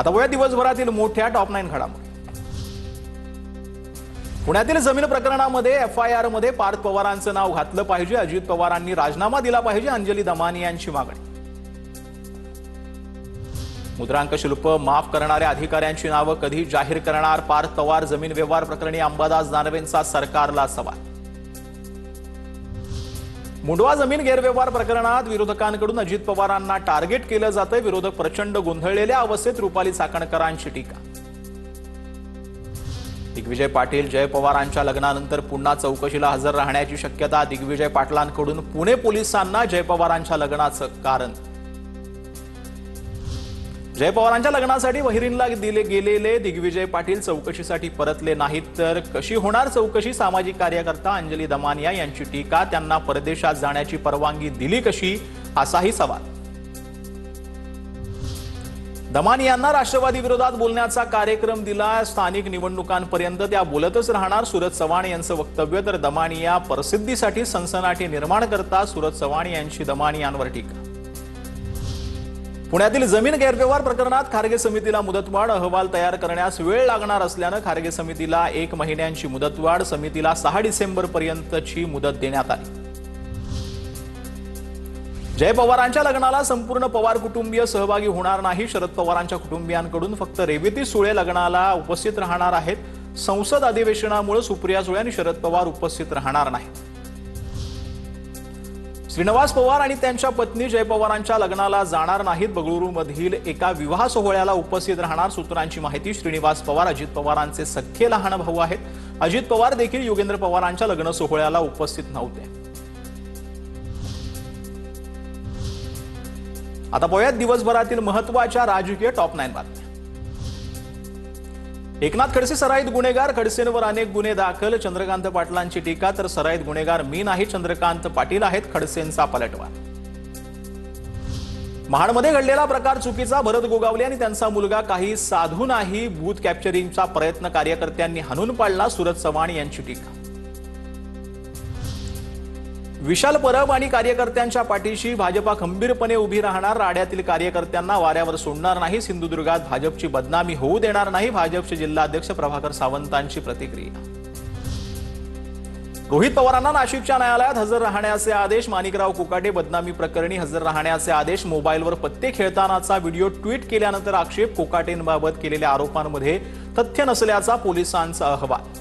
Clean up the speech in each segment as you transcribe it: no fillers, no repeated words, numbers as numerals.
आता वया दिवसभरातील मोठ्या टॉप 9 घडामोडी। पुण्यातील जमीन प्रकरणामध्ये एफआयआर मध्ये पार्थ पवारांचं नाव घातलं पाहिजे, अजित पवारांनी राजीनामा दिला पाहिजे, अंजली दमानी यांची मागणी। मुद्रांक शुल्क माफ करणाऱ्या अधिकाऱ्यांची नावं कधी जाहीर करणार, पार्थ पवार जमीन व्यवहार प्रकरणी अंबादास दानवेंचा सरकारला सवाल। मुंडवा जमीन गैरव्यवहार प्रकरणात विरोधकांकडून अजित पवारांना टार्गेट केलं जातंय, विरोधक प्रचंड गोंधळलेल्या अवस्थेत रुपाली चाकणकरांची टीका। दिग्विजय पाटील जय पवारांच्या लग्नानंतर पुन्हा चौकशीला हजर राहण्याची शक्यता, दिग्विजय पाटलांकडून पुणे पोलिसांना जय पवारांच्या लग्नाचं कारण। जय पवारांच्या लग्नासाठी बहिरीनला दिले गेलेले दिग्विजय पाटील चौकशीसाठी परतले नाहीत तर कशी होणार चौकशी, सामाजिक कार्यकर्ता अंजली दमानिया यांची टीका। त्यांना परदेशात जाण्याची परवानगी दिली कशी, असाही सवाल। दमानियांना राष्ट्रवादी विरोधात बोलण्याचा कार्यक्रम दिला, स्थानिक निवडणुकांपर्यंत त्या बोलतच राहणार, सुरत चव्हाण यांचं वक्तव्य। तर दमानिया प्रसिद्धीसाठी सनसनाटी निर्माण करतात, सुरत चव्हाण यांची दमानियांवर टीका। पुण्यातील जमीन गैरव्यवहार प्रकरणात खारगे समितीला मुदतवाढ, अहवाल तयार करण्यास वेळ लागणार असल्यानं खारगे समितीला 1 महिन्यांची मुदतवाढ, समितीला 6 डिसेंबरपर्यंतची मुदत देण्यात आली। जय पवारांच्या लग्नाला संपूर्ण पवार कुटुंबीय सहभागी होणार नाही, शरद पवारांच्या कुटुंबियांकडून फक्त रेवती सुळे लग्नाला उपस्थित राहणार आहेत। संसद अधिवेशनामुळे सुप्रिया सुळे आणि शरद पवार उपस्थित राहणार नाहीत। श्रीनिवास पवार आणि त्यांच्या पत्नी जय पवारांच्या लग्नाला जाणार नाहीत, बंगळुरूमधील एका विवाह सोहळ्याला उपस्थित राहणार, सूत्रांची माहिती। श्रीनिवास पवार अजित पवारांचे सख्खे लहान भाऊ आहेत, अजित पवार देखील योगेंद्र पवारांच्या लग्न सोहळ्याला उपस्थित नव्हते। आता पाहूयात दिवसभरातील महत्त्वाच्या राजकीय टॉप 9 बातम्या। एकनाथ खडसे सराईत गुन्हेगार, खडसेंवर अनेक गुन्हे दाखल, चंद्रकांत पाटलांची टीका। तर सराईत गुन्हेगार मी नाही, चंद्रकांत पाटील आहेत, खडसेंचा पलटवार। महाडमध्ये घडलेला प्रकार चुकीचा, भरत गोगावले आणि त्यांचा मुलगा काही साधू नाही, बूथ कॅप्चरिंगचा प्रयत्न कार्यकर्त्यांनी हाणून पाडला, सुरत चव्हाण यांची टीका। विशाल परब आणि कार्यकर्त्यांच्या पाठीशी भाजपा खंबीरपणे उभी राहणार, राड्यातील कार्यकर्त्यांना वाऱ्यावर सोडणार नाही, सिंधुदुर्गात भाजपची बदनामी होऊ देणार नाही, भाजपचे जिल्हाध्यक्ष प्रभाकर सावंतांची प्रतिक्रिया। रोहित पवारांना नाशिकच्या न्यायालयात हजर राहण्याचे आदेश, माणिकराव कोकाटे बदनामी प्रकरणी हजर राहण्याचे आदेश, मोबाईलवर पत्ते खेळतानाचा व्हिडिओ ट्विट केल्यानंतर आक्षेप, कोकाटेंबाबत केलेल्या आरोपांमध्ये तथ्य नसल्याचा पोलिसांचा अहवाल।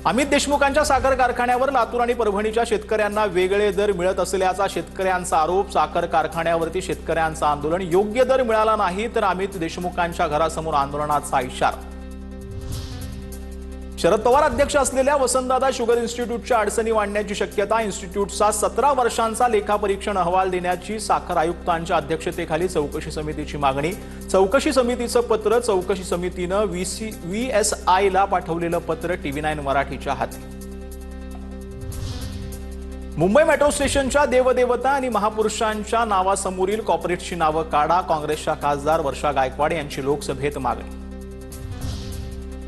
अमित देशमुखांच्या साखर कारखान्यावर लातूर आणि परभणीच्या शेतकऱ्यांना वेगळे दर मिळत असल्याचा शेतकऱ्यांचा आरोप, साखर कारखान्यावरती शेतकऱ्यांचं आंदोलन, योग्य दर मिळाला नाही तर अमित देशमुखांच्या घरासमोर आंदोलनाचा इशारा। शरद पवार अध्यक्ष असलेल्या वसंतदादा शुगर इन्स्टिट्यूटच्या अडचणी वाढण्याची शक्यता, इन्स्टिट्यूटचा 17 वर्षांचा लेखापरीक्षण अहवाल देण्याची साखर आयुक्तांच्या अध्यक्षतेखाली चौकशी समितीची मागणी, चौकशी समितीचं पत्र, चौकशी समितीनं VSIला पाठवलेलं पत्र TV9 मराठीच्या हाती। मुंबई मेट्रो स्टेशनच्या देवदेवता आणि महापुरुषांच्या नावासमोरील कॉर्पोरेटची नावं काढा, काँग्रेसच्या खासदार वर्षा गायकवाड यांची लोकसभेत मागणी।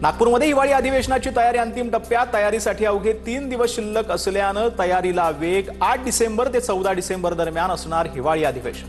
नागपूरमध्ये हिवाळी अधिवेशनाची तयारी अंतिम टप्प्यात, तयारीसाठी अवघे 3 दिवस शिल्लक असल्यानं तयारीला वेग, 8 डिसेंबर ते 14 डिसेंबर दरम्यान असणार हिवाळी अधिवेशन।